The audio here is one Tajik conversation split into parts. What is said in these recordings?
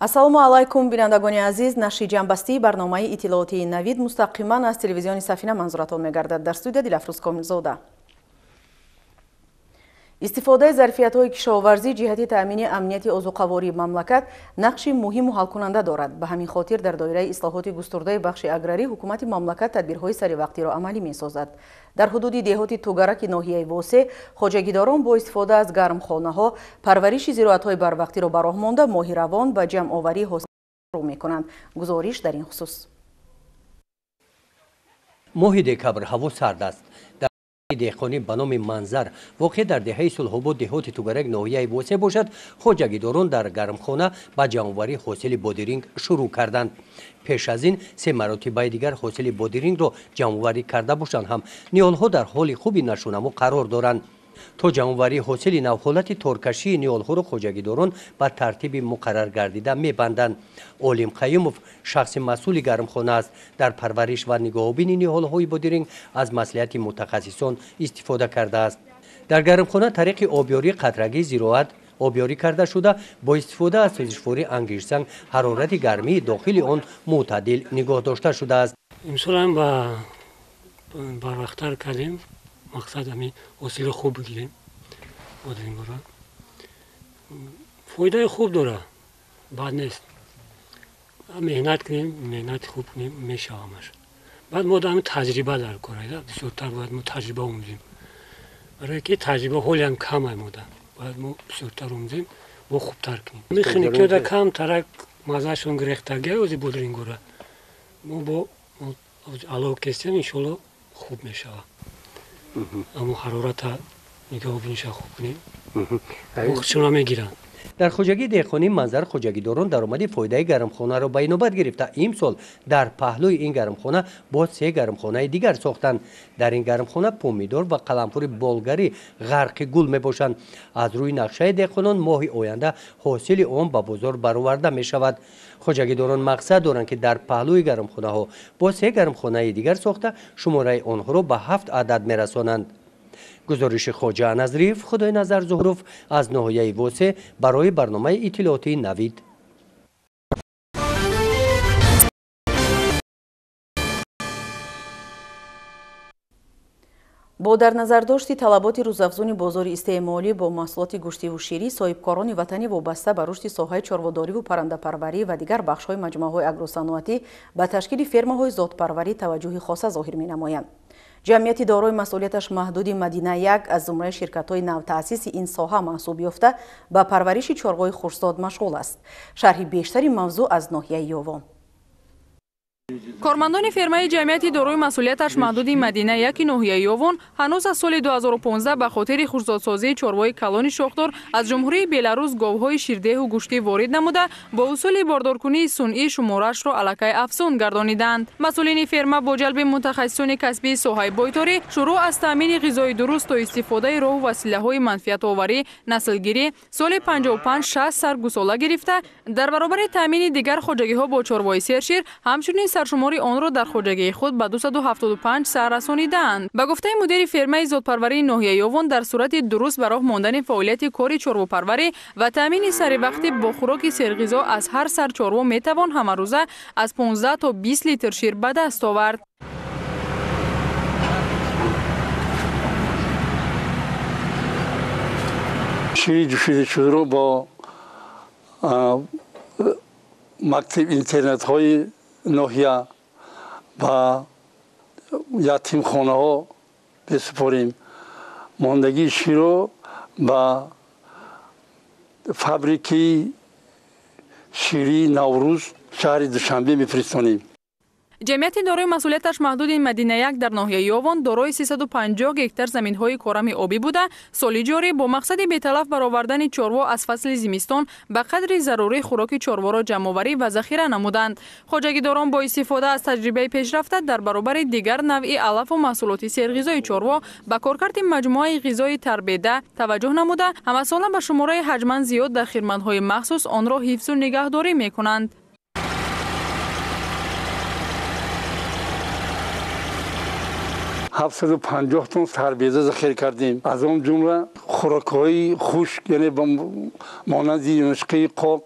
ассалому алайкум бинандагони азиз, наши ҷанбастии барномаи иттилоотии Навид мустақиман аз телевизиони Сафина манзуратон мегардад. Дар студия Дилафрӯз Комилзода. истифодаи зарфиятҳои кишоварзӣ ҷиҳати таъмини амнияти озуқавории мамлакат нақши муҳиму ҳалкунанда дорад. Ба ҳамин хотир дар доираи ислоҳоти густурдаи бахши аграрӣ ҳукумати мамлакат тадбирҳои саривақтиро амалӣ месозад. дар ҳудуди деҳоти тугараки ноҳияи восе хоҷагидорон бо истифода аз гармхонаҳо парвариши зироатҳои барвақтиро ба роҳ монда моҳи равон ба ҷамъоварии ҳосил шурӯъ мекунанд. гузориш дар ин хусус. моҳи декабр ҳаво сард аст. деҳқонӣ ба номи манзар воқеъ дар деҳаи сулҳобод деҳоти тугарак ноҳияи восе бошад, хоҷагидорон дар гармхона ба ҷамъоварии ҳосили бодиринг шурӯъ карданд. пеш аз ин се маротибаи дигар ҳосили бодирингро ҷамъоварӣ карда бошанд ҳам ниҳолҳо дар ҳоли хуби нашунамо қарор доранд. то ҷамъоварии ҳосили нав ҳолати торкашии ниҳолҳоро хоҷагидорон ба тартиби муқаррар гардида мебанданд. олим қаюмов шахси масъули гармхона аст. дар парвариш ва нигоҳубини ниҳолҳои бодиринг аз маслиҳати мутахассисон истифода кардааст. дар гармхона тариқи обёрии қатрагии зироат обёрӣ карда шуда бо истифода аз сӯзишвории ангишсанг ҳарорати гармии дохили он мӯътадил нигоҳ дошта шудааст. имсолам ба барвақтар кардем. мақсад ҳамин ҳосили хуб бигирем. бодирингора фоидаи хуб дора, бад нест. меҳнат кунем, меҳнати хуб кунем, мешавамаш. баъд мо ҳамин таҷриба дар кора бисёртар бояд мо таҷриба омӯзем. барое ки таҷриба ҳолиам кам ай мода. бояд мо бисёртар омӯзем, мо хубтар кунем. механикиёда кам тарак мазашон гирехтагия ози бодирингора. мо бо алоқа кестем иншолло хуб мешава. аммо ҳарората нигоҳубиниша хуб кунем. вақтшона мегиранд. дар хоҷагии деҳқонӣ манзар хоҷагидорон даромади фоидаи гармхонаро ба инобат гирифта имсол дар паҳлӯи ин гармхона боз 3 гармхонаи дигар сохтанд. дар ин гармхона помидор ва қалампури болгарӣ ғарқи гул мебошанд. аз рӯи нақшаи деҳқонон моҳи оянда ҳосили он ба бозор бароварда мешавад. хоҷагидорон мақсад доранд ки дар паҳлӯи гармхонаҳо боз 3 гармхонаи дигар сохта шумораи онҳоро ба 7 адад мерасонанд. гузориши хоҷа назриф худои назар зуҳуров аз ноҳияи восе барои барномаи иттилоотии Навид. бо дар назардошти талаботи рӯзафзуни бозори истеъмолӣ бо маҳсулоти гӯштиву ширӣ соҳибкорони ватанӣ вобаста ба рушди соҳаи чорводориву паррандапарварӣ ва дигар бахшҳои маҷмӯъаҳои агросаноатӣ ба ташкили фермаҳои зотпарварӣ таваҷҷӯҳи хоса зоҳир менамоянд. ҷамъияти дорои масъулияташ маҳдуди Мадина 1 аз зумраи ширкатҳои навтаъсиси ин соҳа маҳсуб ёфта ба парвариши чорвои хурсдод машғул аст. шарҳи бештари мавзӯъ аз ноҳияи Ёвон. кормандони фермаи ҷамъияти дорои масъулияташ маҳдуди Мадина 1 ноҳияи Ёвон ҳанӯз аз соли 2015 ба хотири хурсдодсозии чорвои калони шохдор аз ҷумҳурии Беларус говҳои ширдеҳу гӯштӣ ворид намуда бо усули бордоркунии сунъӣ шуморашро аллакай афзун гардониданд. масъулини ферма бо ҷалби мутахассисони касбии соҳаи бойторӣ шурӯъ аз таъмини ғизои дуруст то истифодаи роҳу василаҳои манфиатоварӣ наслгирӣ соли 55-60 сар гусола гирифта дар баробари таъмини дигар хоҷагиҳо бо чорвои сершир ҳамчунин саршумори онро дар хоҷагии худ ба 275 сар расонидаанд. ба гуфтаи мудири фермаи зотпарварии ноҳияи Ёвон дар сурати дуруст ба роҳ мондани фаъолияти кори чорвопарварӣ ва таъмини саривақтӣ бо хӯроки серғизо аз ҳар сар чорво метавон ҳамарӯза аз 15 то 20 литр шир ба даст овард. шири ҷӯшидашударо бо мактаб интернетҳои ноҳия ба ятимхонаҳо бисупорем. мондагии ширро ба фабрикаи ширии Наврӯз шаҳри Душанбе мефиристонем. ҷамъияти дорои масъулияташ маҳдуди Мадина 1 дар ноҳияи Ёвон дорои 350 гектар заминҳои корами обӣ буда соли ҷорӣ бо мақсади беталаф баровардани чорво аз фасли зимистон ба қадри зарурӣ хӯроки чорворо ҷамъоварӣ ва захира намуданд. хоҷагидорон бо истифода аз таҷрибаи пешрафта дар баробари дигар навъи алафу маҳсулоти серғизои чорво ба коркарди маҷмӯаи ғизои тарбеда таваҷҷӯҳ намуда ҳамасола ба шумораи ҳаҷман зиёд дар хидматҳои махсус онро ҳифзу нигаҳдорӣ мекунанд. 750 тонн тарбеза захир кардем. аз он ҷумла хӯрокҳои хушк, яъне монанди нушқи қоқ,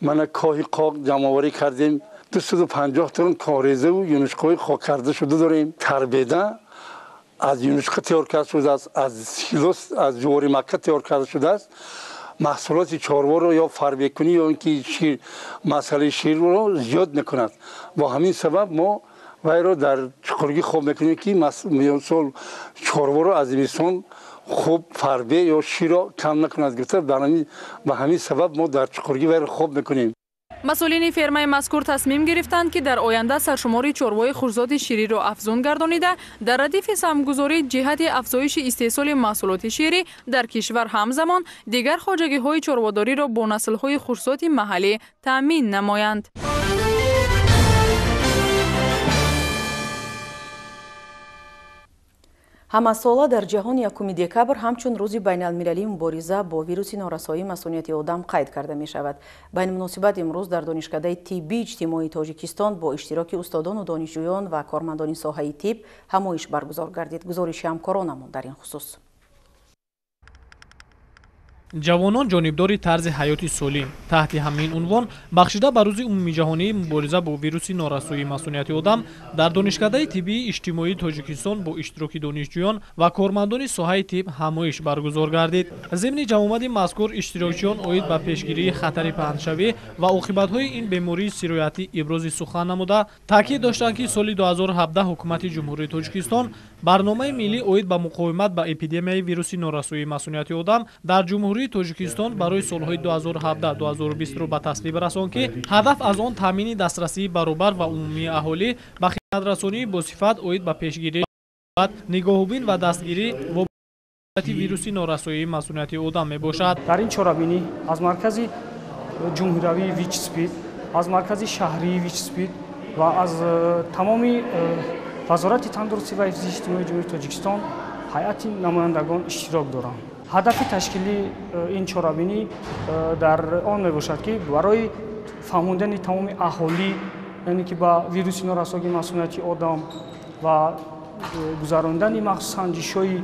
من کاهی قاق جمع‌آوری کردیم 250 تن کاریزه و یونشکای خاک کرده شده داریم. تربیده از یونشکا تیار کرده شده است، از سیلوس از جواری مکه تیار کرده شده است. محصولات چاروا رو یا فربه کنی یا اینکه شیر مسئله شیر رو زیاد نکند. با همین سبب ما وای رو در چخورگی خوب میکنیم که مثلا چاروا رو از زمستان خوب فربه یا شیر رو کم نکند گفته. به همین سبب ما در چخورگی وای رو خوب میکنیم. مسئولین فرمای مذکور تصمیم گرفتند که در آینده سرشمار چاروای خرزات شیری را افزون گردانیده در ردیف سهمگذاری جهت افزایش استحصال محصولات شیری در کشور همزمان دیگر خواجگی‌های چارواداری را با نسل‌های خرزات محلی تأمین نمایند. ҳамасола дар ҷаҳони 1 декабр ҳамчун рӯзи байналмилалии мубориза бо вируси норасоии масъулияти одам қайд карда мешавад. ба ин муносибат имрӯз дар донишкадаи тиббии иҷтимоии тоҷикистон бо иштироки устодону донишҷӯён ва кормандони соҳаи тиб ҳамоиш баргузор гардид. гузориши ҳамкоронамон дар ин хусус. ҷавонон ҷонибдори тарзи ҳаёти солим таҳти ҳамин унвон бахшида ба рӯзи умумиҷаҳонии мубориза бо вируси норасоии масъулияти одам дар донишкадаи тиббии иҷтимоии тоҷикистон бо иштироки донишҷӯён ва кормандони соҳаи тиб ҳамоиш баргузор гардид. зимни ҷамъомади мазкур иштирокчиён оид ба пешгирии хатари паҳншавӣ ва оқибатҳои ин бемории сироятӣ ибрози сухан намуда таъкид доштанд ки соли 2017 ҳукумати ҷумҳурии тоҷикистон барномаи миллӣ оид ба муқовимат ба эпидемияи вируси норасоии масъулияти одам дар ҷумҳурии тоҷикистон барои солҳои 2017-2020 ба тасвиб расон ки ҳадаф аз он таъмини дастрасии баробар ва умумии аҳолӣ ба хидматрасонии босифат оид ба пешгирии нигоҳубин ва дастгирӣ вобастагӣ вируси норасоии масъулияти одам мебошад. дар ин чорабинӣ аз маркази ҷумҳуравии вичспид, аз маркази шаҳрии вичспид ва аз тамоми вазорати тандурустӣ ва ҳифзи иҷтимоии ҷумҳурии тоҷикистон ҳайати намояндагон иштирок доранд. ҳадафи ташкили ин чорабинӣ дар он мебошад ки барои фаҳмондани тамоми аҳолӣ, яъне ки ба вируси норасоии масъулияти одам ва гузарондани махсус санҷишҳои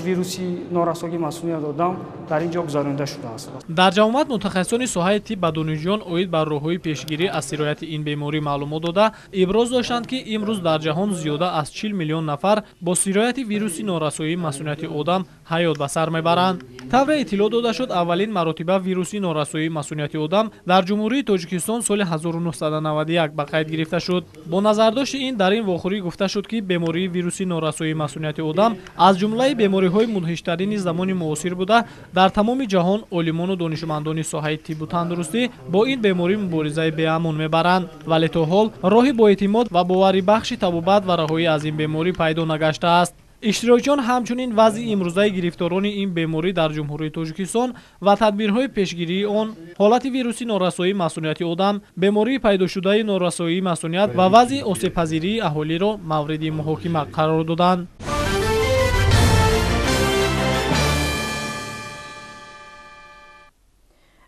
вируси норасоии масъулияти одам дар ин ҷо гузаронда шудааст. дар ҷамъомат мутахассисони соҳаи тиб ба донишҷӯён оид ба роҳҳои пешгирӣ аз сирояти ин беморӣ маълумот дода иброз доштанд ки имрӯз дар ҷаҳон зиёда аз 40 миллион нафар бо сирояти вируси норасоии масъулияти одам ҳаёт ба сар мебаранд. тавре иттилоъ дода шуд аввалин маротиба вируси норасоии масъулияти одам дар ҷумҳурии тоҷикистон соли 1991 ба қайд гирифта шуд. бо назардошти ин дар ин вохӯрӣ гуфта шуд ки бемории вируси норасоии масъулияти одам аз ҷумлаи бемориҳои мудҳиштарини замони муосир буда дар тамоми ҷаҳон олимону донишмандони соҳаи тиббу тандурустӣ бо ин беморӣ муборизаи беамон мебаранд, вале то ҳол роҳи боэътимод ва боварӣ бахши табобат ва раҳоӣ аз ин беморӣ пайдо нагаштааст. иштирокчиён ҳамчунин вазъи имрӯзаи гирифторони ин беморӣ дар ҷумҳурии тоҷикистон ва тадбирҳои пешгирии он, ҳолати вируси норасоии масъулияти одам, бемории пайдошудаи норасоии масъулият ва вазъи осебпазирии аҳолиро мавриди муҳокима қарор доданд.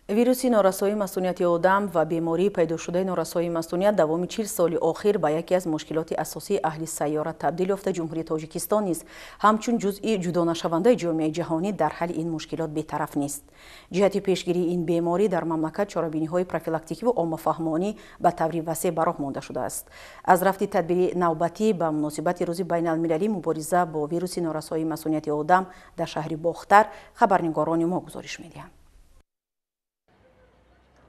вируси норасоии масъулияти одам ва бемории пайдошудаи норасоии масъулият давоми 40 соли охир ба яке аз мушкилоти асосии аҳли сайёра табдил ёфта ҷумҳурии тоҷикистон низ ҳамчун ҷузъи ҷудонашавандаи ҷомеаи ҷаҳонӣ дар ҳалли ин мушкилот бетараф нест. ҷиҳати пешгирии ин беморӣ дар мамлакат чорабиниҳои профилактикиву оммафаҳмонӣ ба таври васеъ ба роҳ монда шудааст. аз рафти тадбири навбатӣ ба муносибати рӯзи байналмилалии мубориза бо вируси норасоии масъулияти одам дар шаҳри бохтар хабарнигорони мо гузориш медиҳанд.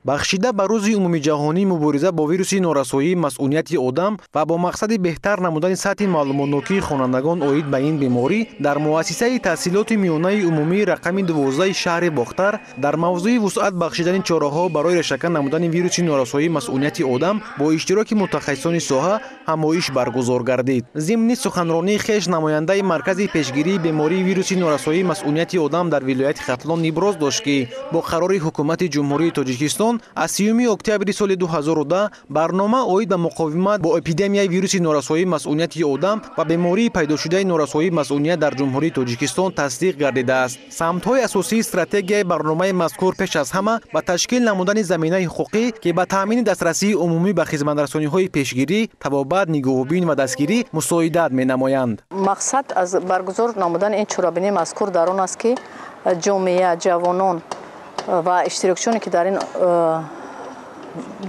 бахшида ба рӯзи умумиҷаҳонии мубориза бо вируси норасоии масъулияти одам ва бо мақсади беҳтар намудани сатҳи маълумотнокии хонандагон оид ба ин беморӣ дар муассисаи таҳсилоти миёнаи умумии рақами 12 шаҳри бохтар дар мавзӯи вусъат бахшидани чораҳо барои решака намудани вируси норасоии масъулияти одам бо иштироки мутахассисони соҳа ҳамоиш баргузор гардид. зимни суханронии хеш намояндаи маркази пешгирии бемории вируси норасоии масъулияти одам дар вилояти хатлон иброз дошт ки бо қарори ҳукумати ҷумҳурии тоҷикистон аз 3 октябри соли 2010 барнома оид ба муқовимат бо эпидемияи вируси норасоии масъулияти одам ва бемории пайдошудаи норасоии масъулият дар ҷумҳурии тоҷикистон тасдиқ гардидааст. самтҳои асосии стратегияи барномаи мазкур пеш аз ҳама ба ташкил намудани заминаи ҳуқуқӣ ки ба таъмини дастрасии умумӣ ба хизматрасониҳои пешгирӣ, табобат, нигоҳубин ва дастгирӣ мусоидат менамоянд. мақсад аз баргузор намудани ин чорабинии мазкур дар он аст ки ҷомеа, ҷавонон ва иштирокчиёне ки дар ин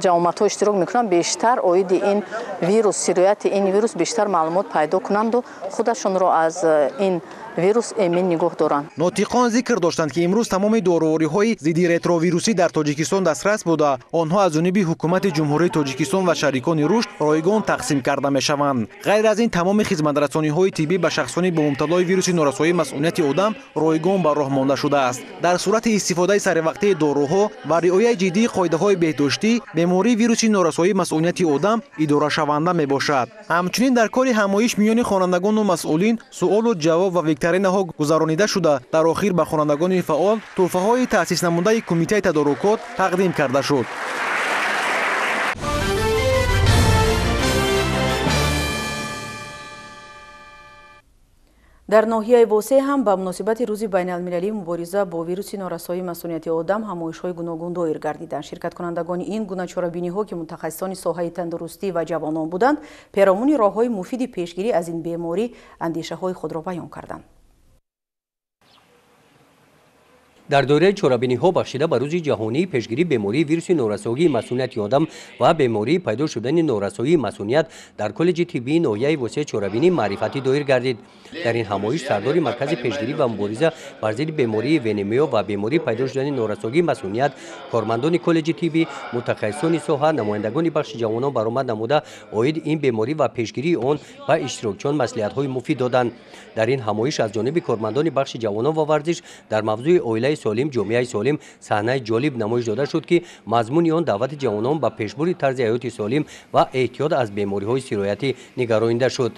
ҷамоатҳо иштирок мекунанд, бештар оиди ин вирус, сирояти ин вирус бештар маълумот пайдо кунанду худашонро аз ин вирус эмин нигоҳ доранд. нотиқон зикр доштанд ки имрӯз тамоми доровориҳои зидди ретровирусӣ дар тоҷикистон дастрас буда, онҳо аз ҷониби ҳукумати ҷумҳурии тоҷикистон ва шарикони рушд ройгон тақсим карда мешаванд. ғайр аз ин тамоми хизматрасониҳои тиббӣ ба шахсони бо мубталои вируси норасоии масъулияти одам ройгон ба роҳ монда шудааст. дар сурати истифодаи саривақтии доруҳо ва риояи ҷиддии қоидаҳои беҳдоштӣ, бемории вируси норасоии масъулияти одам идорашаванда мебошад. ҳамчунин дар кори ҳамоиш миёни хонандагону масъулин суолу ҷавоб ва викторинаҳо гузаронида шуда, дар охир ба хонандагони фаъол тӯҳфаҳои таъсиснамудаи кумитаи тадорукот тақдим карда шуд. дар ноҳияи восеъ ҳам ба муносибати рӯзи байналмилалии мубориза бо вируси норасоии масъулияти одам ҳамоишҳои гуногун доир гардиданд. ширкаткунандагони ин гуна чорабиниҳо ки мутахассисони соҳаи тандурустӣ ва ҷавонон буданд, пиромони роҳҳои муфиди пешгирӣ аз ин беморӣ андешаҳои худро баён карданд. дар доираи чорабиниҳо бахшида ба рӯзи ҷаҳонии пешгирии бемории вируси норасоии масъулияти одам ва бемории пайдо шудани норасоии масъулият дар коллеҷи тиббии ноҳияи восеъ чорабинии маърифатӣ доир гардид. дар ин ҳамоиш сардори маркази пешгирӣ ва мубориза бар зидди бемории венемиё ва бемории пайдо шудани норасоии масъулият, кормандони коллеҷи тиббӣ, мутахассисони соҳа, намояндагони бахши ҷавонон баромад намуда оид ин беморӣ ва пешгирии он ба иштирокчиён маслиҳатҳои муфид доданд. дар ин ҳамоиш аз ҷониби кормандони бахши ҷавонон ва варзиш дар мавзӯи оилаи солим, ҷомеаи солим саҳнаи ҷолиб намоиш дода шуд ки мазмуни он даъвати ҷавонон ба пешбури тарзи ҳаёти солим ва эҳтиёт аз бемориҳои сироятӣ нигаронида шуд.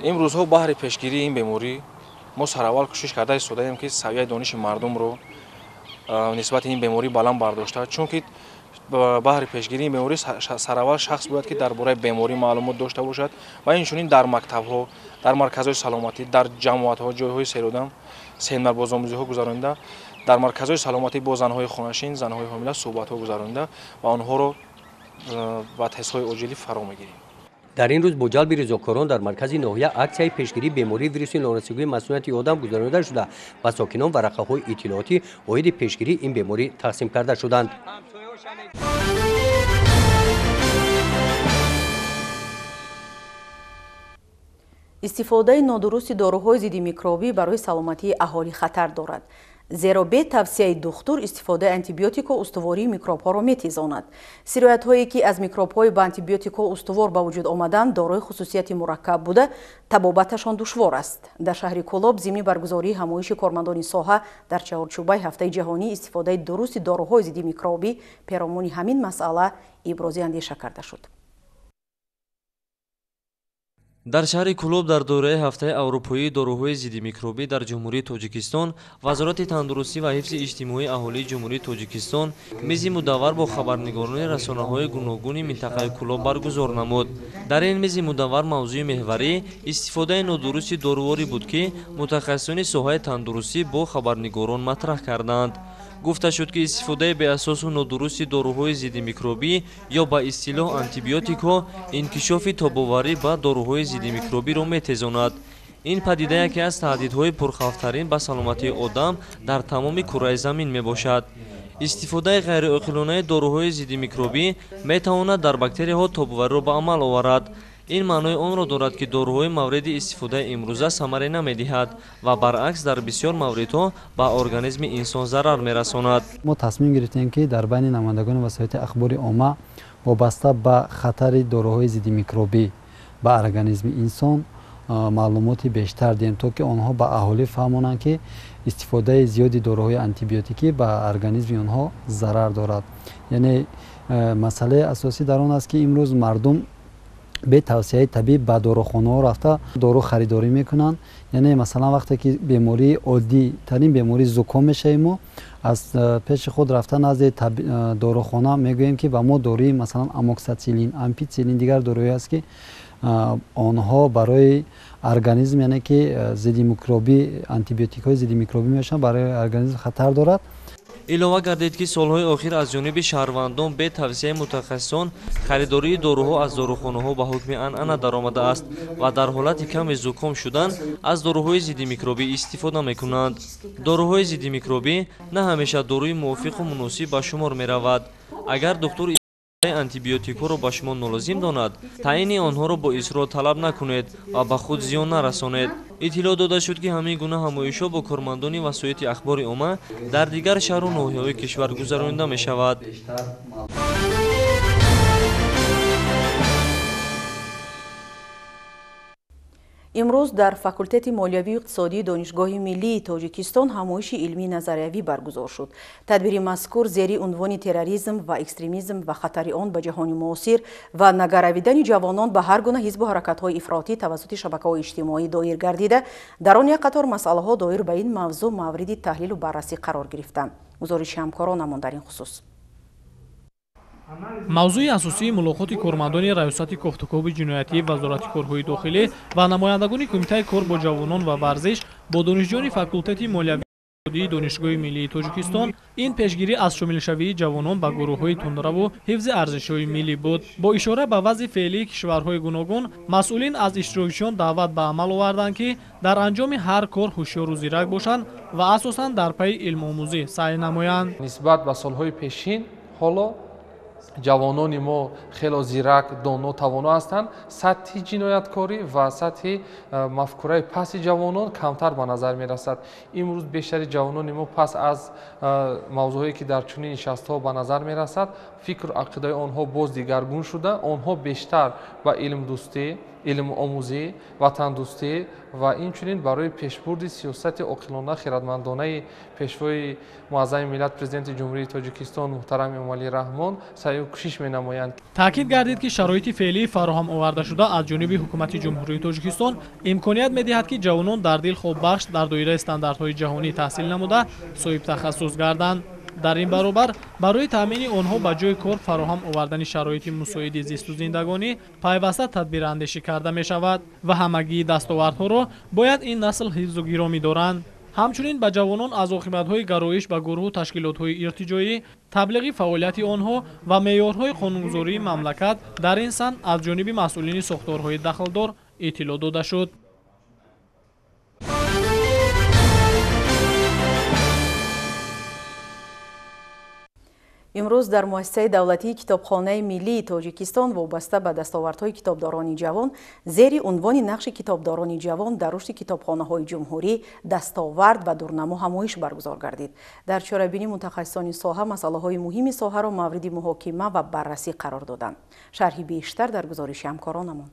имрӯзҳо баҳри пешгирии ин беморӣ мо сараввал кӯшиш карда истодаем ки савияи дониши мардумро нисбати ин беморӣ баланд бардошта, чунки баҳри пешгирии беморӣ сараввал шахс бояд ки дар бораи беморӣ маълумот дошта бошад ва инчунин дар мактабҳо, дар марказҳои саломатӣ, дар ҷамоатҳо, ҷойҳои серодам семинарбозомӯзиҳо гузаронида, дар марказҳои саломатӣ бо занҳои хонашин, занҳои ҳомила суҳбатҳо гузаронида ва онҳоро ба тестҳои оҷилӣ фаро мегирем. дар ин рӯз бо ҷалби ризокорон дар маркази ноҳия аксияи пешгирии бемории вируси норасоии масъулияти одам гузаронида шуда ба сокинон варақаҳои иттилоотӣ оиди пешгирии ин беморӣ тақсим карда шуданд. истифодаи нодурусти доруҳои зидди микробӣ барои саломатии аҳолӣ хатар дорад. зеро бе тавсияи духтур истифодаи антибиотико устувории микробҳоро метезонад. сироятҳое ки аз микробҳои ба антибиотико устувор ба вуҷуд омаданд дорои хусусияти мураккаб буда табобаташон душвор аст. дар шаҳри Колоб зимни баргузории ҳамоиши кормандони соҳа дар чаҳорчӯбаи ҳафтаи ҷаҳонии истифодаи дурусти доруҳои зидди микробӣ пиромони ҳамин масъала ибрози андеша карда шуд. дар шаҳри Кулоб дар доираи ҳафтаи аврупоии доруҳои зидди микробӣ дар ҷумҳурии Тоҷикистон, вазорати тандурустӣ ва ҳифзи иҷтимоии аҳолии ҷумҳурии Тоҷикистон мизи мудаввар бо хабарнигорони расонаҳои гуногуни минтақаи Кулоб баргузор намуд. дар ин мизи мудаввар мавзӯи меҳварӣ истифодаи нодурусти доруворӣ буд ки мутахассисони соҳаи тандурустӣ бо хабарнигорон матраҳ карданд. гуфта шуд ки истифодаи беасосу нодурусти доруҳои зидди микробӣ ё ба истилоҳ антибиотикҳо инкишофи тобоварӣ ба доруҳои зидди микробиро метезонад. ин падида яке аз таҳдидҳои пурхавфтарин ба саломатии одам дар тамоми кураи замин мебошад. истифодаи ғайриоқилонаи доруҳои зидди микробӣ метавонад дар бактерияҳо тобовариро ба амал оварад. ин маънои онро дорад ки доруҳои мавриди истифодаи имрӯза самаре намедиҳад ва баръакс дар бисёр мавридҳо ба организми инсон зарар мерасонад. мо тасмим гирифтем ки дар байни намояндагони васоити ахбори омма вобаста ба хатари доруҳои зидди микробӣ ба организми инсон маълумоти бештар диҳем, то ки онҳо ба аҳолӣ фаҳмонанд ки истифодаи зиёди доруҳои антибиотикӣ ба организми онҳо зарар дорад. яъне масъалаи асосӣ дар он аст ки имрӯз мардум бе тавсияи табиб ба дорухонаҳо рафта дору харидорӣ мекунанд. яъне масалан вақте ки бемории оддитарин бемории зуком мешавем, мо аз пеши худ рафта назди дорухона мегӯем ки ба мо дории масалан амоксацилин, ампицилин, дигар доруҳое аст ки онҳо барои организм, яъне ки зидди микробӣ, антибиотикҳои зидди микробӣ мешаванд, барои организм хатар дорад. илова гардид ки солҳои охир аз ҷониби шаҳрвандон бе тавсияи мутахассисон харидории доруҳо аз дорухонаҳо ба ҳукми анъана даромадааст ва дар ҳолати каме зуком шудан аз доруҳои зидди микробӣ истифода мекунанд. доруҳои зидди микробӣ на ҳамеша доруи мувофиқу муносиб ба шумор меравад. агар духтур антибиотикҳоро ба шумо нолозим донад, таъини онҳоро бо исрор талаб накунед ва ба худ зиён нарасонед. иттилоъ дода шуд ки ҳамин гуна ҳамоишҳо бо кормандони васоити ахбори омма дар дигар шаҳру ноҳияҳои кишвар гузаронида мешавад. имрӯз дар факултети молиявию иқтисодии донишгоҳи миллии тоҷикистон ҳамоиши илмии назариявӣ баргузор шуд. тадбири мазкур зери унвони терроризм ва экстремизм ва хатари он ба ҷаҳони муосир ва нагаравидани ҷавонон ба ҳар гуна ҳизбу ҳаракатҳои ифротӣ тавассути шабакаҳои иҷтимоӣ доир гардида, дар он як қатор масъалаҳо доир ба ин мавзӯъ мавриди таҳлилу баррасӣ қарор гирифтанд. гузориши ҳамкоронамон дар ин хусус. мавзӯи асосии мулоқоти кормандони раёсати кофтукоби ҷиноятии вазорати корҳои дохилӣ ва намояндагони кумитаи кор бо ҷавонон ва варзиш бо донишҷӯёни факултети молиявии иқтисодии донишгоҳи миллии тоҷикистон ин пешгирӣ аз шомилшавии ҷавонон ба гурӯҳҳои тунраву ҳифзи арзишҳои миллӣ буд. бо ишора ба вазъи феълии кишварҳои гуногун, масъулин аз иштирокчиён даъват ба амал оварданд ки дар анҷоми ҳар кор ҳушёру зирак бошанд ва асосан дар пайи илмомӯзӣ саъй намоянд. нисбат ба солҳои пешин ҳоло ҷавонони мо хело зирак, доно, тавоно ҳастанд. сатҳи ҷинояткорӣ ва сатҳи мафкураи пасти ҷавонон камтар ба назар мерасад. имрӯз бештари ҷавонони мо пас аз мавзӯъҳое ки дар чунин нишастҳо ба назар мерасад, фикру ақидаи онҳо боз дигаргун шуда, онҳо бештар ба илмдӯстӣ, илмомӯзӣ, ватандӯстӣ ва инчунин барои пешбурди сиёсати оқилона хиратмандонаи пешвои муаззами миллат президенти ҷумҳурии тоҷикистон муҳтарами эмомалӣ раҳмон саъю кӯшиш менамоянд. таъкид гардид ки шароити феълии фароҳам овардашуда аз ҷониби ҳукумати ҷумҳурии тоҷикистон имконият медиҳад ки ҷавонон дар дил хоббахш дар доираи стандартҳои ҷаҳонӣ таҳсил намуда соҳибтахассус гарданд. дар ин баробар барои таъмини онҳо ба ҷои кор фароҳам овардани шароити мусоиди зисту зиндагонӣ пайваста тадбирандешӣ карда мешавад ва ҳамагии дастовардҳоро бояд ин насл ҳифзу гиромӣ доранд. ҳамчунин ба ҷавонон аз оқибатҳои гароиш ба гурӯҳу ташкилотҳои иртиҷоӣ, таблиғи фаъолияти онҳо ва меъёрҳои қонунгузории мамлакат дар ин сан аз ҷониби масъулини сохторҳои дахлдор иттилоъ дода шуд. имрӯз дар муассисаи давлатии китобхонаи миллии тоҷикистон вобаста ба дастовардҳои китобдорони ҷавон зери унвони нақши китобдорони ҷавон дар рушди китобхонаҳои ҷумҳурӣ дастовард ва дурнамо ҳамоиш баргузор гардид. дар чорабини мутахассисони соҳа масъалаҳои муҳими соҳаро мавриди муҳокима ва баррасӣ қарор доданд. шарҳи бештар дар гузориши ҳамкоронамон.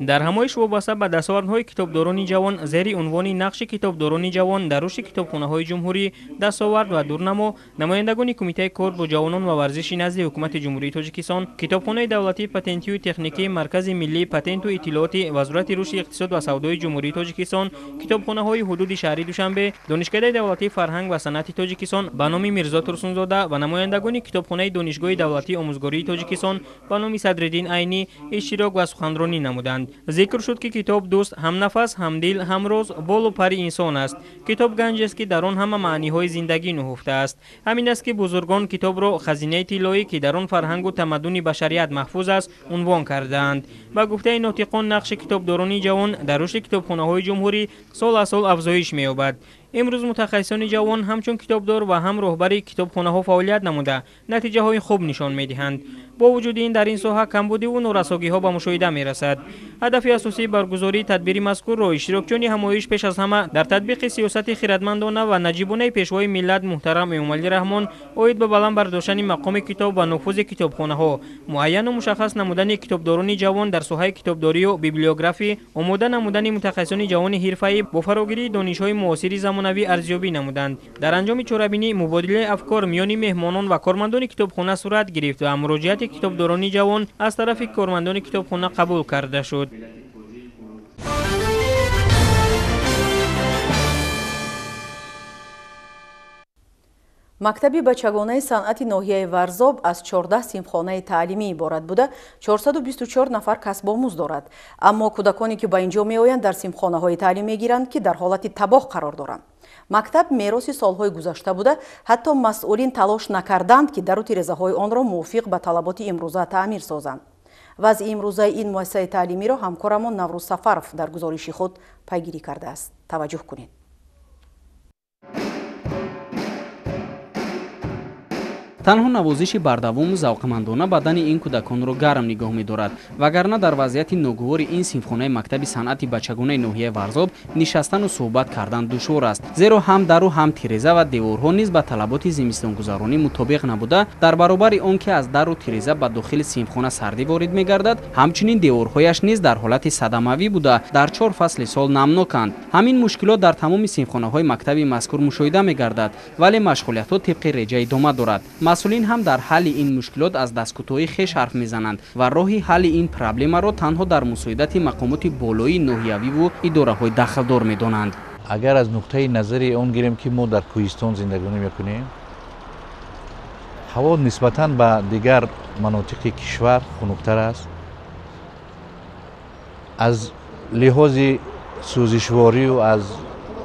дар ҳамоиш вобаста ба дастовардҳои китобдорони ҷавон зери унвони нақши китобдорони ҷавон дар рушди китобхонаҳои ҷумҳурӣ дастовард ва дурнамо намояндагони кумитаи кор бо ҷавонон ва варзиши назди ҳукумати ҷумҳурии тоҷикистон, китобхонаи давлатии патентию техникии маркази миллии патенту иттилооти вазорати рушди иқтисод ва савдои ҷумҳурии тоҷикистон, китобхонаҳои ҳудуди шаҳри Душанбе, донишкадаи давлатии фарҳанг ва санъати тоҷикистон ба номи Мирзо Турсунзода ва намояндагони китобхонаи донишгоҳи давлатии омӯзгории тоҷикистон ба номи Садриддин Айнӣ иштирок ва суханронӣ намуданд. зикр шуд ки китоб дӯст, ҳамнафас, ҳамдил, ҳамроз, болу пари инсон аст. китоб ганҷест ки дар он ҳама маъниҳои зиндагӣ нуҳуфта аст. ҳамин аст ки бузургон китобро хазинаи тиллоӣ ки дар он фарҳангу тамаддуни башарият маҳфуз аст унвон кардаанд. ба гуфтаи нотиқон нақши китобдорони ҷавон дар рушди китобхонаҳои ҷумҳурӣ сол аз сол афзоиш меёбад. имрӯз мутахассисони ҷавон ҳамчун китобдор ва ҳам роҳбари китобхонаҳо фаъолият намуда натиҷаҳои хуб нишон медиҳанд. бо вуҷуди ин дар ин соҳа камбудиву норасогиҳо ба мушоҳида мерасад. ҳадафи асосии баргузории тадбири мазкурро иштирокчиёни ҳамоиш пеш аз ҳама дар татбиқи сиёсати хиратмандона ва наҷибонаи пешвои миллат муҳтарам эмомалӣ раҳмон оид ба баланд бардоштани мақоми китоб ва нуфузи китобхонаҳо, муайяну мушаххас намудани китобдорони ҷавон дар соҳаи китобдорию библиографӣ, омода намудани мутахассисони ҷавони ҳирфаӣ бо фарогирии донишҳои муосири замонавӣ арзёбӣ намуданд. дар анҷоми чорабинӣ мубодилаи афкор миёни меҳмонон ва кормандони китобхона сурат гирифт ва муроҷиати китобдорони ҷавон аз тарафи кормандони китобхона қабул карда шуд. мактаби бачагонаи санъати ноҳияи Варзоб аз 14 синфхонаи таълимӣ иборат буда 424 нафар касбомӯз дорад. аммо кӯдаконе ки ба ин ҷо меоянд дар синфхонаҳои таълим мегиранд ки дар ҳолати табоҳ қарор доранд. мактаб мероси солҳои гузашта буда, ҳатто масъулин талош накарданд ки дару тирезаҳои онро мувофиқ ба талаботи имрӯза таъмир созанд. вазъи имрӯзаи ин муассисаи таълимиро ҳамкорамон Наврӯз Сафаров дар гузориши худ пайгирӣ кардааст. таваҷҷӯҳ кунед. танҳо навозиши бардавому завқмандона бадани ин кӯдаконро гарм нигоҳ медорад, вагарна дар вазъияти ногувори ин синфхонаи мактаби санъати бачагонаи ноҳияи Варзоб нишастану суҳбат кардан душвор аст, зеро ҳам дару ҳам тиреза ва деворҳо низ ба талаботи зимистонгузаронӣ мутобиқ набуда, дар баробари он ки аз дару тиреза ба дохили синфхона сардӣ ворид мегардад, ҳамчунин деворҳояш низ дар ҳолати садамавӣ буда, дар 4 фасли сол намноканд. ҳамин мушкилот дар тамоми синфхонаҳои мактаби мазкур мушоҳида мегардад, вале машғулиятҳо тибқи реҷа идома дорад. масъулин ҳам дар ҳалли ин мушкилот аз дасткӯтоҳӣ хеш ҳарф мезананд ва роҳи ҳалли ин проблемаро танҳо дар мусоидати мақомоти болоии ноҳиявиву идораҳои дахлдор медонанд. агар аз нуқтаи назари он гирем ки мо дар кӯҳистон зиндагонӣ мекунем, ҳаво нисбатан ба дигар манотиқи кишвар хунуктар аст. аз лиҳози сӯзишворию аз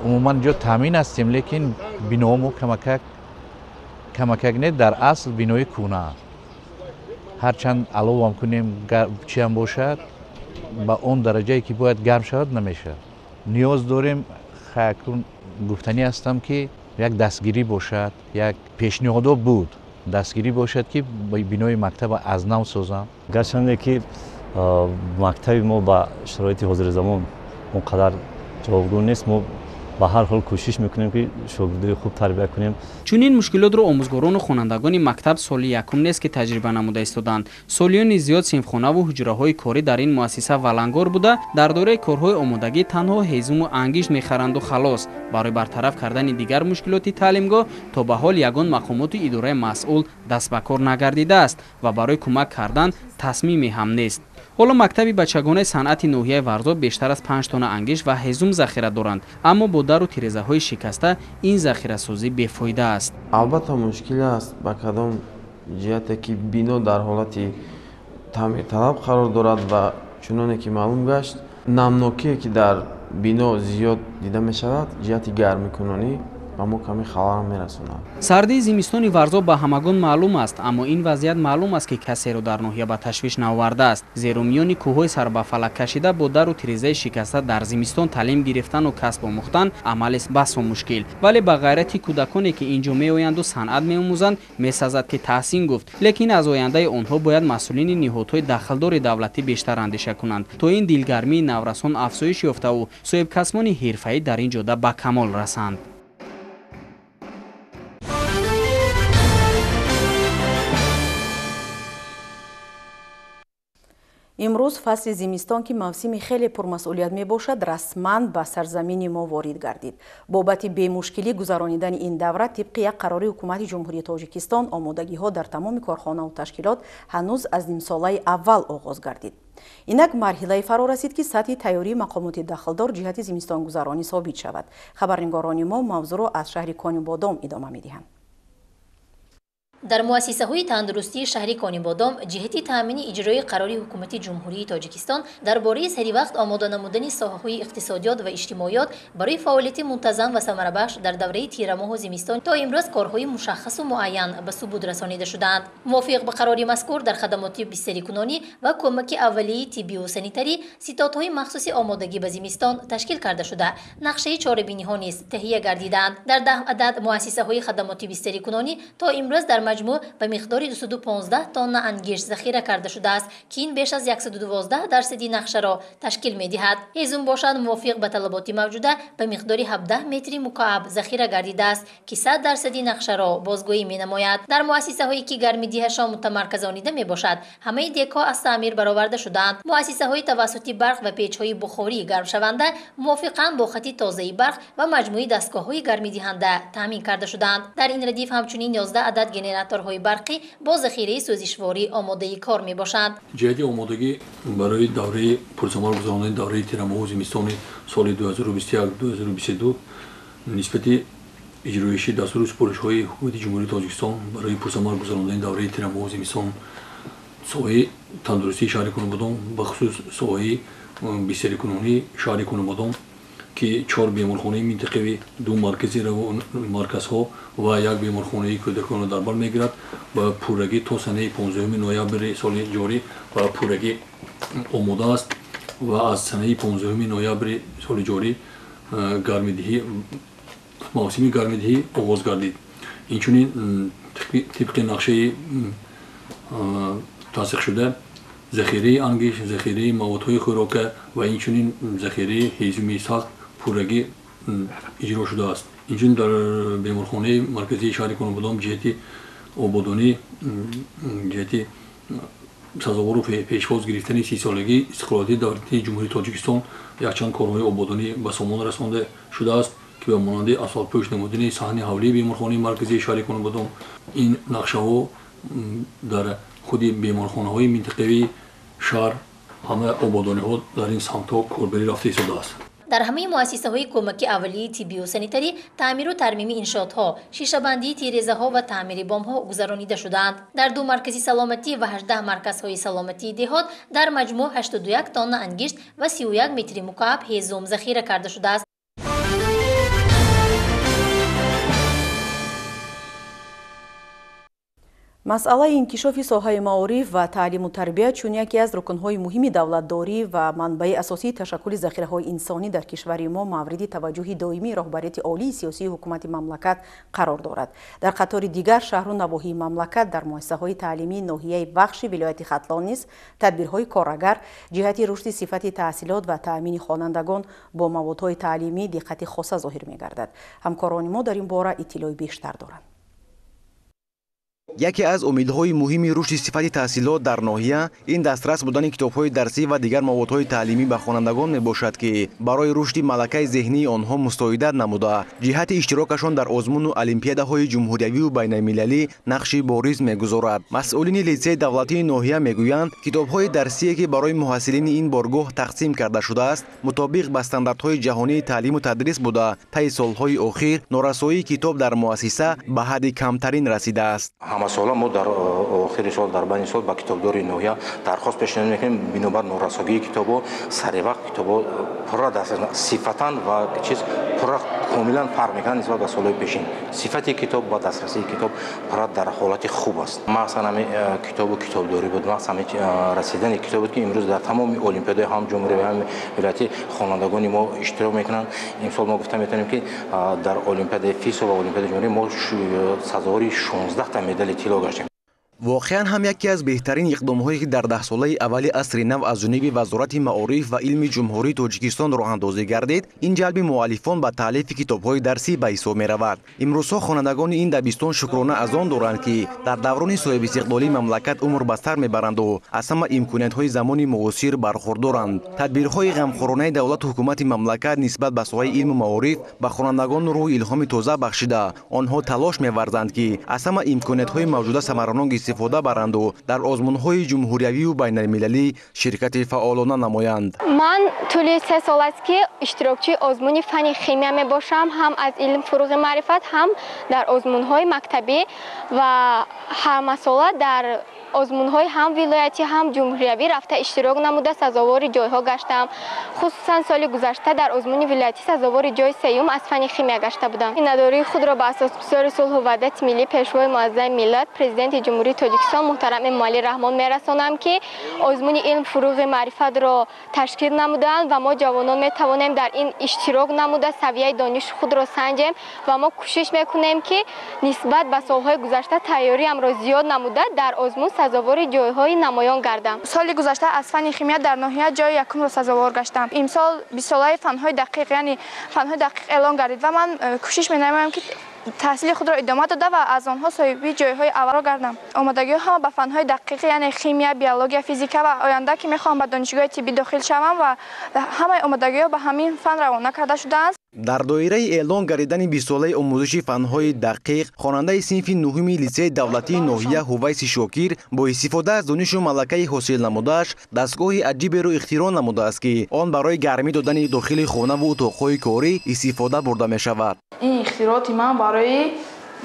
умуман ҷо таъмин ҳастем, лекин биноҳо мо камакак не дар асл бинои кӯна аст. ҳарчанд аловам кунем чиам бошад, ба он дараҷае ки бояд гарм шавад намешавад. ниёз дорем, хаякун гуфтанӣ ҳастам ки як дастгирӣ бошад, як пешниҳодо буд дастгирӣ бошад ки бинои мактаба аз нав созам. гарчанде ки мактаби мо ба шароити ҳозири замон он қадар ҷавобгӯ нест, мо ба ҳар ҳол кӯшиш мекунем ки шогирдои хуб тарбия кунем. чунин мушкилотро омӯзгорону хонандагони мактаб соли якум нест ки таҷриба намуда истоданд. солиёни зиёд синфхонаву ҳуҷраҳои корӣ дар ин муассиса валангор буда, дар дораи корҳои омодагӣ танҳо ҳезуму ангишт мехаранду халос. барои бартараф кардани дигар мушкилоти таълимгоҳ то ба ҳол ягон мақомоти идораи масъул даст ба кор нагардидааст ва барои кӯмак кардан тасмиме ҳам нест. ҳоло мактаби бачагонаи санъати ноҳияи Варзоб бештар аз 5 тонна ангишт ва ҳезум захира доранд, аммо бо дару тирезаҳои шикаста ин захирасозӣ бефоида аст. албатта мушкил аст ба кадом ҷиҳате ки бино дар ҳолати таъмирталаб қарор дорад ва чуноне ки маълум гашт, намнокие ки дар бино зиёд дида мешавад, ҷиҳати гармикунонӣ ба мо каме халал мерасонад. сардии зимистони Варзоб ба ҳамагон маълум аст, аммо ин вазъият маълум аст ки касеро дар ноҳия ба ташвиш наовардааст, зеро миёни кӯҳҳои сарбафалак кашида бо дару тирезаи шикаста дар зимистон таълим гирифтану касб омӯхтан амалест басо мушкил, вале ба ғайрати кӯдаконе ки инҷо меоянду санъат меомӯзанд месазад ки таҳсин гуфт, лекин аз ояндаи онҳо бояд масъулини ниҳодҳои дахлдори давлатӣ бештар андеша кунанд, то ин дилгармии наврасон афзоиш ёфтаву соҳибкасбони ҳирфаӣ дар ин ҷода ба камол расанд. имрӯз фасли зимистон ки мавсими хеле пурмасъулият мебошад, расман ба сарзамини мо ворид гардид. бобати бемушкилӣ гузаронидани ин давра тибқи як қарори ҳукумати ҷумҳурии Тоҷикистон, омодагиҳо дар тамоми корхонаву ташкилот ҳанӯз аз нимсолаи аввал оғоз гардид. инак марҳилае фаро расид ки сатҳи тайёрии мақомоти дахлдор ҷиҳати зимистонгузаронӣ собит шавад. хабарнигорони мо мавзӯъро аз шаҳри Конибодом идома медиҳанд. дар муассисаҳои тандурустии шаҳри Конибодом ҷиҳати таъмини иҷрои қарори ҳукумати ҷумҳурии Тоҷикистон дар бораи саривақт омода намудани соҳаҳои иқтисодиёт ва иҷтимоиёт барои фаъолияти мунтазам ва самарабахш дар давраи тирамоҳу зимистон то имрӯз корҳои мушаххасу муайян ба субуд расонида шуданд. мувофиқ ба қарори мазкур дар хадамоти бистарикунонӣ ва кӯмаки аввалияи тиббию санитарӣ ситодҳои махсуси омодагӣ ба зимистон ташкил карда шуда, нақшаи чорабиниҳо низ таҳия гардиданд. дар 10 адад муассисаҳои хадамоти бистарикунонӣ то имрӯз дар маҷмӯъ ба миқдори 215 тонна ангишт захира карда шудааст ки ин беш аз 112% нақшаро ташкил медиҳад. ҳезум бошад мувофиқ ба талаботи мавҷуда ба миқдори 17 метри мукааб захира гардидааст ки 100% нақшаро бозгоӣ менамояд. дар муассисаҳое ки гармидиҳашон мутамарказонида мебошад, ҳамаи декҳо аз таъмир бароварда шуданд. муассисаҳои тавассути барқ ва печҳои бухории гармшаванда мувофиқан бо хати тозаи барқ ва маҷмӯи дастгоҳҳои гармидиҳанда таъмин карда шуданд. дар ин радиф ҳамчунин 11 адад генераторҳои барқӣ бо захираи сӯзишворӣ омодаи кор мебошанд. ҷиҳати омодагӣ барои давраи пурсамар гузарондани давраи тирамоҳу зимистони соли 2021-2022 нисбати иҷроиши дастури супоришҳои ҳукумати ҷумҳурии Тоҷикистон барои пурсамар гузарондани давраи тирамоҳу зимистон соҳаи тандурустии шаҳри Конибодом, бахусус соҳаи бистарикунонии шаҳри Конибодом که 4 بیمارخانه منطقوی، 2 مرکزها و 1 بیمارخانه کودکان در بر میگیرد و پورگی تا سنه 15 نوامبر سال جاری و پورگی آماده است و از سنه 15 نوامبر سال جاری موسم گرمایدهی آغاز گردید. اینچنین طبق نقشه تنسیق شده ذخیره انگیش، ذخیره موادهای خوراکی و اینچنین ذخیره هیزمی سخت پورگی اجرا شده است. اینچنین در بیمارخانه مرکزی شهر کنابادام جهتی آبادانی جهتی سزاوار و پیشواز گرفتن 30 سالگی استقلالیت دولتی جمهوری تاجیکستان یکچند کارهای آبادانی به سامان رسانده شده است که به مانند اسفالت پوش نمودن صحن حولی بیمارخانه مرکزی شهر کنابادام این نقشه ها در خود بیمارخانه های منطقوی شهر همه آبادانی ها در این سمت ها کاربری رفته ایستاده است. در همه مؤسسه های کمک اولیه طبی و سانیتری تعمیر و ترمیم انشاءات ها، شیشه بندی تیره‌زه ها و تعمیر بام ها گذرانیده شدند. در 2 مرکز سلامتی و 18 مرکز های سلامتی دهات در مجموع 81 تن انگشت و 31 متر مکعب هیزم ذخیره کرده شده است. مسئله انکشاف ساحه معارف و تعلیم و تربیت چون یکی از رکن‌های مهم دولتداری و منبع اساسی تشکل ذخیره‌های انسانی در کشور ما مورد توجه دائمی رهبریت عالی سیاسی حکومت مملکت قرار دارد. در قطار دیگر شهر و نواحی مملکت در مؤسسه‌های تعلیمی ناحیه بخش ولایت ختلان نیز تدبیرهای کارگر جهت رشد صفت تحصیلات و تأمین خوانندگان با موادهای تعلیمی دقت خاصه ظاهر می‌گردد. همکاران ما در این باره اطلاع بیشتر دارند. یکی از امیدهای مهمی رشد صفت تحصیلات در ناحیه این دسترس بودن کتاب‌های درسی و دیگر موادهای تعلیمی به خوانندگان میباشد که برای رشد ملکه ذهنی آنها مستعدت نموده جهت اشتراکشان در آزمون و المپیادهای جمهوریوی و بین‌المللی نقش بارز میگذارد. مسئولین لیسه دولتی ناحیه میگویند کتاب‌های درسی که برای محصلین این بارگاه تقسیم کرده شده است مطابق با استانداردهای جهانی تعلیم و تدریس بوده. طی سالهای اخیر نورسایی کتاب در مؤسسه به حد کمترین رسیده است. مسئله ما در آخر سال در بین سال با کتابداری نوحیه درخواست پیشنهاد میکنیم بنابر نورسایی کتابو سر وقت کتابو پر دست صفتاً و چیز پر کاملا فرق میکنه نسبت به سالهای پیشین. صفت کتاب با دسترسی کتاب پر در حالت خوب است. مثلا کتابو کتابداری بود، مثلا رسیدن کتابی که امروز در تمام المپیادهای هم جمهوری هم ولایتی خوانندگان ما اشتراک میکنن. امسال ما گفتم میتونیم که در المپیاد فیس و المپیاد جمهوری ما سزاوار 16 تا مدال طلا گشتیم. واقعا هم یکی از بهترین اقدام‌هایی که در 10 ساله اول عصر نو از جانب وزارت معارف و علم جمهوری تاجیکستان راه اندازی گردید این جلب مؤلفان به تالیف کتاب‌های درسی به حساب می‌رود. امروزها خوانندگان این دبستان شکرانه از آن دارند که در دوران صاحب استقلالی مملکت عمر به سر می‌برند و از همه امکانات‌های زمان معاصر برخوردارند. تدبیرهای غمخوارانه دولت حکومت مملکت نسبت به ساحه علم و معارف به خوانندگان روح الهام تازه بخشیده آنها تلاش می‌ورزند که از همه امکانات‌های موجوده ثمرانان استفاده برند و در آزمون‌های جمهوریوی و بین‌المللی شرکت فعالانه نمایند. من طول 3 سال است که اشتراکچی آزمون فن شیمی میباشم، هم از علم فروغ معرفت هم در آزمون‌های مکتبی و هر سال در آزمون‌های هم ولایتی هم جمهوریوی رفته اشتراک نموده سزاوار جایها گشتم. خصوصا سال گذشته در آزمون ولایتی سزاوار جای سوم از فن شیمی گشته بودم. این نداری خود را به اساس گذار صلح و وحدت ملی پیشوای معظم ملت پرزیدنت جمهوری تاجیکستان محترم مالی رحمان میرسانم که آزمون علم فروغ معرفت را تشکیل نمودند و ما جوانان میتوانیم در این اشتراک نموده سویه دانش خود را سنجیم و ما کوشش میکنیم که نسبت به سالهای گذشته تیاری ام را زیاد نموده در آزمون سزاوار جایهای نمایان گردم. سال گذشته از فن شیمی در ناحیه جای یکم را سزاوار گشتم. امسال 20 ساله فنهای دقیق یعنی فنهای دقیق اعلان گردید و من کوشش می‌نمایم که تحصیل خود را ادامه داده و از آنها صاحب جایهای اول را گردم. آمادگی هم به فنهای دقیق یعنی شیمی، بیولوژی، فیزیک و آینده که می‌خوام به دانشگاه طبی داخل شوم و همه آمادگی‌ها به همین فن روانه کرده شده است. در دایره اعلان گردیدن 20 ساله آموزش فنهای دقیق خواننده صنف نهم لیسه دولتی ناحیه هویس شاکر با استفاده از دانش و ملکه حاصل نموده‌اش دستگاه عجیب را اختراع نموده است که آن برای گرمی دادن داخل خانه و اتاق‌های کاری استفاده برده می‌شود. این اختراعات من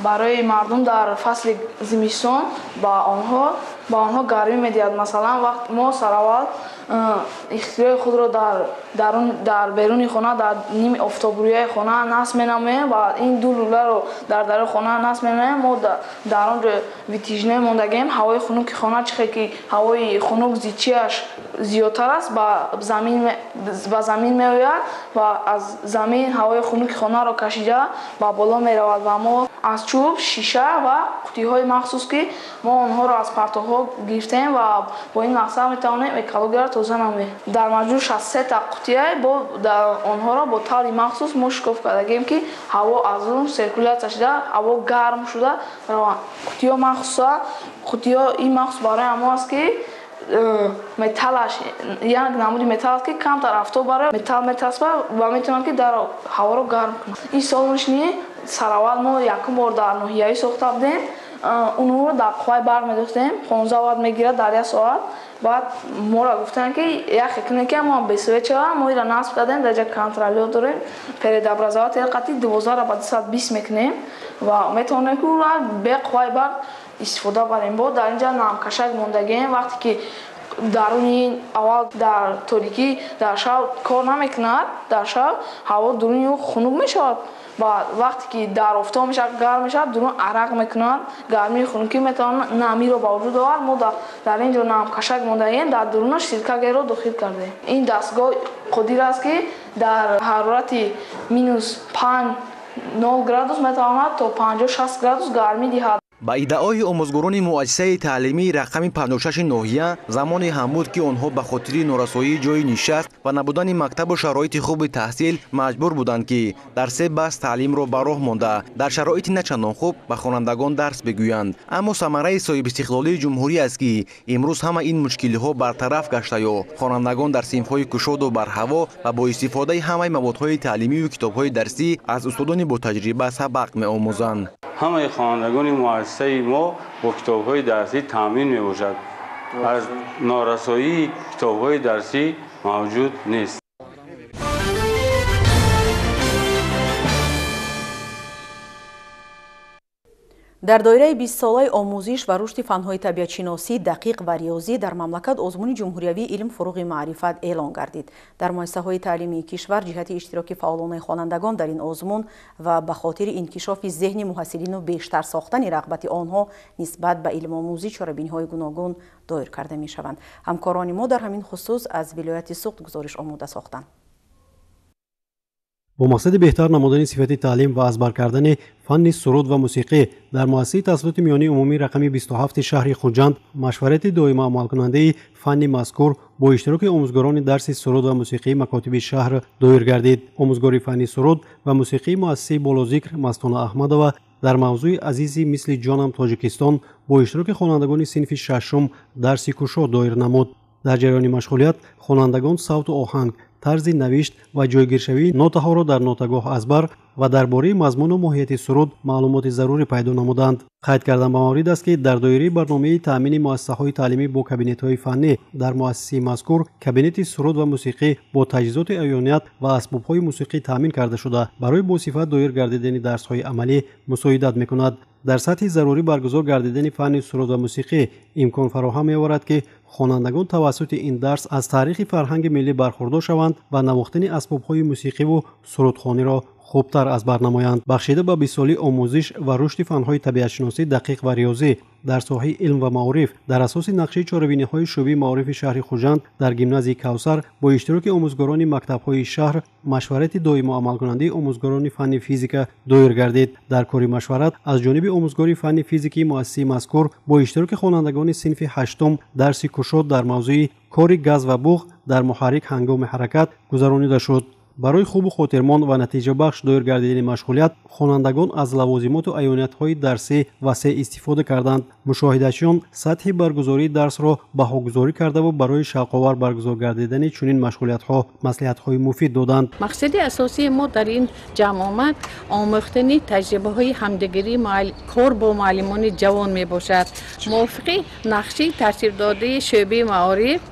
برای مردم در فصل زمستان با آنها ба онҳо гармӣ медиҳад. Масалан вақт мо сараввал ихтирои худро дар беруни хона дар ними офтобрӯяи хона насб менамоем ва ин ду лӯларо дар дарои хона насб менамоем. Мо дар он ҷо витижне мондагием. Ҳавои хунуки хона чихе ки ҳавои хунук зичиаш зиёдтар аст ба замин меояд ва аз замин ҳавои хунуки хонаро кашида ба боло меравад ва мо аз чӯб, шиша ва қутиҳои махсус ки мо онҳоро аз партовҳо гирифтем ва бо ин мақсад метавонем экологияро тоза намоем. Дар маҷмӯъ 63 та қутия онҳоро бо таври махсус мо шикоф кардагем ки ҳаво аз он сиркулятсия шуда ҳаво гарм шуда раванд. Қутиҳо махсусан қутиҳо ин махсус барои ҳамо аст ки металлаш як намуди металл аст ки камтар афтоб барои металл метаспад ва метавонад ки дар ҳаворо гарм кунад. Ин солнечни сараввал мо якум бор дар ноҳиявӣ сохта будем. Унро дар қувваи барқ медохтем. 15 ватт мегирад дар 1 соат. Баъд мора гуфтанд ки яхе кунем ки мо бесвеча мо ира насб кардем дар ҷа контролёр дорем. Передобразователи қатъи 12 ба 220 мекунем ва метавонем ки бе қувваи барқ истифода барем. Бо дар инҷа намкашак мондагием. Вақте ки даруни аввал дар торикӣ дар шав кор намекунад, дар шав ҳаво дуруни ӯ хунук мешавад. Ва вақте ки дар офтоб мешавад гарм мешавад, дурун арақ мекунад, гармии хунукӣ метавонад намиро ба вуҷуд оварад. Мо дар ин ҷо намкашак мондагием, дар дурунаш сиркагеро дохил кардем. Ин дастгоҳ қодир аст ки дар ҳарорати -5-0 градус метавонад то 50-60 градус гармӣ диҳад. ба иддаои омӯзгорони муассисаи таълимии рақами 56 ноҳия замоне ҳам буд ки онҳо ба хотири норасоии ҷои нишаст ва набудани мактабу шароити хуби таҳсил маҷбур буданд ки дар 3 баъс таълимро ба роҳ монда дар шароити начандон хуб ба хонандагон дарс бигӯянд. Аммо самараи соҳибистиқлолии ҷумҳурӣ аст ки имрӯз ҳама ин мушкилиҳо бартараф гаштаю хонандагон дар синфҳои кушоду барҳаво ва бо истифодаи ҳамаи маводҳои таълимиву китобҳои дарсӣ аз устодони ботаҷриба сабақ меомӯзанд. ҳамаи хонандагони муассисаи мо бо китобҳои дарсӣ таъмин мебошад. аз норасоии китобҳои дарсӣ мавҷуд нест. дар доираи 20-солаи омӯзиш ва рушди фанҳои табиатшиносӣ дақиқ ва риёзӣ дар мамлакат озмуни ҷумҳуриявии илм фуруғи маърифат эълон гардид. дар муассисаҳои таълимии кишвар ҷиҳати иштироки фаъолонаи хонандагон дар ин озмун ва ба хотири инкишофи зеҳни муҳассилину бештар сохтани рағбати онҳо нисбат ба илмомӯзӣ чорабиниҳои гуногун доир карда мешаванд. ҳамкорони мо дар ҳамин хусус аз вилояти суғд гузориш омода сохтанд. бо мақсади беҳтар намудани сифати таълим ва азбар кардани фанни суруд ва мусиқӣ дар муассисаи таҳсилоти миёнии умумии рақами 27 шаҳри Худованд машварати доима амалкунандаи фанни мазкур бо иштироки омӯзгорони дарси суруд ва мусиқии макотиби шаҳр доир гардид. омӯзгори фанни суруд ва мусиқии муассисаи болозикр Мастона Аҳмадова дар мавзӯи азизи мисли ҷонам Тоҷикистон бо иштироки хонандагони синфи шашум дарси кушод доир намуд. дар ҷараёни машғулият хонандагон савту оҳанг, тарзи навишт ва ҷойгиршавии нотаҳоро дар нотагоҳ азбар ва дар бораи мазмуну моҳияти суруд маълумоти зарурӣ пайдо намуданд. қайд кардан ба маврид аст ки дар доираи барномаи таъмини муассисаҳои таълимӣ бо кабинетҳои фаннӣ дар муассисаи мазкур кабинети суруд ва мусиқӣ бо таҷҳизоти аёният ва асбобҳои мусиқӣ таъмин карда шуда барои босифат доир гардидани дарсҳои амалӣ мусоидат мекунад. дар сатҳи зарурӣ баргузор гардидани фанни суруд ва мусиқӣ имкон фароҳам меоварад ки хонандагон тавассути ин дарс аз таърихи фарҳанги миллӣ бархурдор шаванд ва навохтани асбобҳои мусиқиву сурудхониро хубтар азбар намоянд. бахшида ба 20-соли омӯзиш ва рушди фанҳои табиатшиносӣ дақиқ ва риёзӣ дар соҳаи илм ва маориф дар асоси нақшаи чорабиниҳои шӯъбаи маорифи шаҳри Хужанд дар гимназияи Кавсар бо иштироки омӯзгорони мактабҳои шаҳр машварати доимо амалкунандаи омӯзгорони фанни физика доир гардид. дар кори машварат аз ҷониби омӯзгори фанни физикии муассисаи мазкур бо иштироки хонандагони синфи ҳаштум дарси кушод дар мавзӯи кори газ ва буғ дар муҳаррик ҳангоми ҳаракат гузаронида шуд. барои хубу хотирмон ва натиҷабахш доир гардидани машғулият хонандагон аз лавозимоту аёниятҳои дарсӣ васеъ истифода карданд. мушоҳидачиён сатҳи баргузории дарсро баҳогузорӣ кардаву барои шавқовар баргузор гардидани чунин машғулиятҳо маслиҳатҳои муфид доданд. мақсади асосии мо дар ин ҷамъ омад омӯхтани таҷрибаҳои ҳамдигарӣ кор бо муаллимони ҷавон мебошад. мувофиқи нақшаи тартибдодии шӯъбаи маориф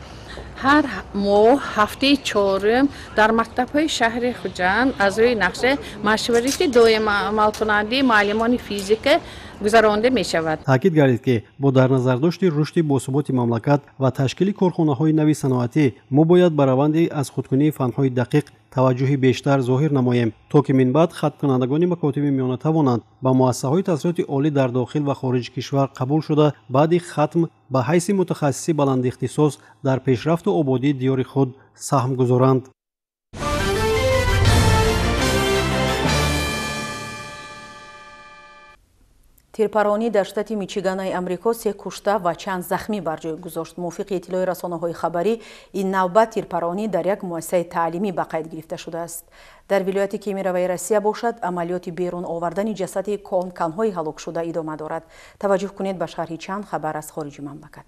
ҳар моҳ ҳафтаи чорум дар мактабҳои шаҳри Хуҷанд аз рӯи нақша машварати доима амалкунандаи муаллимони физика гузаронда мешавад. таъкид гардид ки бо дар назардошти рушди босуботи мамлакат ва ташкили корхонаҳои нави саноатӣ мо бояд ба раванди аз худкунии фанҳои дақиқ таваҷҷӯҳи бештар зоҳир намоем то ки минбаъд хаттукунандагони макотиби миёна тавонанд ба муассисаҳои таҳсилоти олӣ дар дохил ва хориҷи кишвар қабул шуда баъди хатм ба ҳайси мутахассиси баландихтисос дар пешрафту ободии диёри худ саҳм гузоранд. тирпаронӣ дар штати мичиганаи амрико 3 кушта ва чанд захмӣ бар ҷой гузошт. мувофиқи иттилои расонаҳои хабарӣ, ин навбат тирпаронӣ дар як муассисаи таълимӣ ба қайд гирифта шудааст. дар вилояти кемераваи Россия бошад, амалиёти берун овардани ҷасади конҳои ҳалокшуда идома дорад. таваҷҷӯҳ кунед ба шарҳи чанд хабар аз хориҷи мамлакат.